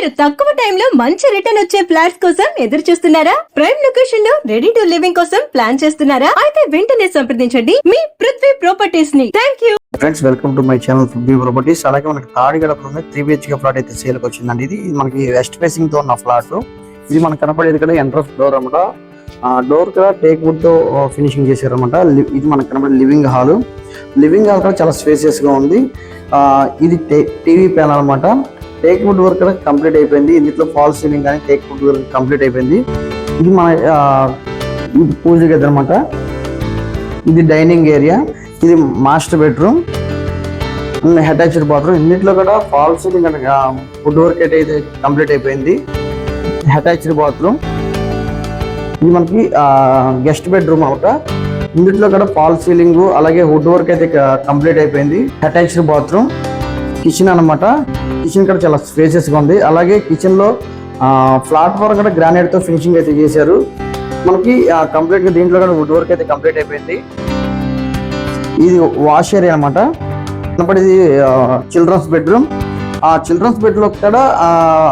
మీరు తక్కువ టైంలో మంచి రిటర్న్ వచ్చే ఫ్లాట్స్ కోసం ఎదురు చూస్తున్నారా? ప్రైమ్ లొకేషన్ లో రెడీ టు లివింగ్ కోసం ప్లాన్ చేస్తున్నారా? అయితే వెంటనే సంప్రదించండి మీ పృథ్వీ ప్రాపర్టీస్ ని. Thank you friends, welcome to my channel Prithvi properties. అలాగే మనకి తాడిగడపలో 3 BHK ఫ్లాట్ అయితే సేల్ కి వచ్చిందండి. ఇది మనకి వెస్ట్ ఫేసింగ్ తో ఉన్న ఫ్లాట్. ఇది మనకు కనపడేది ఇక్కడ ఎంట్రన్స్ డోర్ అన్నమాట. డోర్ కూడా టేక్ వుడ్ తో ఫినిషింగ్ చేశారన్నమాట. ఇది మనకు కనపడే లివింగ్ హాల్. లివింగ్ హాల్ కూడా చాలా స్పేసియస్ గా ఉంది. ఇది టీవీ ప్యానల్ అన్నమాట. టేక్ వుడ్ వర్క్ కూడా కంప్లీట్ అయిపోయింది. ఇందులో ఫాల్ సీలింగ్ కానీ టేక్ వుడ్ వర్క్ కంప్లీట్ అయిపోయింది. ఇది మన పూజ గది అనమాట. ఇది డైనింగ్ ఏరియా. ఇది మాస్టర్ బెడ్రూమ్, అటాచ్డ్ బాత్రూమ్. ఇన్నిట్లో కూడా fall ceiling and wood work అయితే కంప్లీట్ అయిపోయింది. Attached bathroom. ఇది మనకి గెస్ట్ బెడ్రూమ్ అవుట. ఇందులో కూడా ఫాల్ సీలింగ్ అలాగే వుడ్ వర్క్ అయితే కంప్లీట్ అయిపోయింది. Attached bathroom. కిచెన్ అనమాట. కిచెన్ కూడా చాలా స్పేసియస్ గా ఉంది. అలాగే కిచెన్ లో ప్లాట్ఫామ్ కూడా గ్రానైట్ తో ఫినిషింగ్ అయితే చేశారు. మనకి కంప్లీట్ గా దీంట్లో కూడా వుడ్ వర్క్ అయితే కంప్లీట్ అయిపోయింది. ఇది వాష్ ఏరియా అనమాట. ఇది చిల్డ్రన్స్ బెడ్రూమ్. ఆ చిల్డ్రన్స్ బెడ్ లో కూడా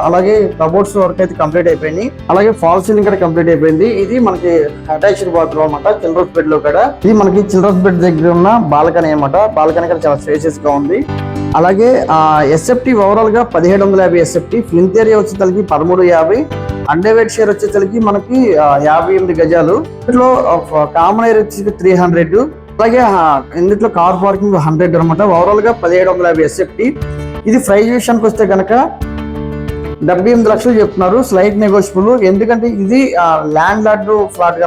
అలాగే కబోర్డ్స్ వర్క్ అయితే కంప్లీట్ అయిపోయింది. అలాగే ఫాల్ సీలింగ్ కూడా కంప్లీట్ అయిపోయింది. ఇది మనకి అటాచ్డ్ బాత్రూమ్ అనమాట. చిల్డ్రన్స్ బెడ్ లో కూడా ఇది మనకి చిల్డ్రన్స్ బెడ్ దగ్గర ఉన్న బాల్కనీ అనమాట. బాల్కనీ కూడా చాలా స్పేసియస్ గా ఉంది. అలాగే ఎస్ఎఫ్టీ ఓవరాల్ గా 1750 ఎస్ఎఫ్టీ. ఫ్లింత్ ఏరియా వచ్చేసరికి 1350. అండర్వేట్ షేర్ వచ్చేసరికి మనకి 58 గజాలు. ఇందులో కామన్ ఏరియా వచ్చేసి 300. అలాగే ఇందులో కార్ పార్కింగ్ 100 అనమాట. ఓవరాల్ గా 1750 ఎస్ఎఫ్టీ. ఇది ప్రైస్ విషయానికి వస్తే కనుక 78 లక్షలు చెప్తున్నారు. Slight negotiable. ఎందుకంటే ఇది ల్యాండ్ లార్డ్ ఫ్లాట్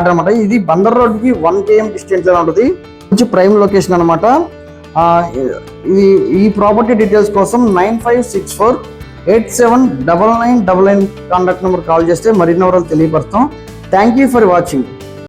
అనమాట. ఇది బందర్ రోడ్ కి 1 km డిస్టెన్స్ లో ఉంటుంది. మంచి ప్రైమ్ లొకేషన్ అనమాట. ఈ ప్రాపర్టీ డీటెయిల్స్ కోసం 9564879999 కాంటాక్ట్ నెంబర్ కాల్ చేస్తే మరిన్ని వివరాలు తెలియపరుస్తాం. Thank you for watching.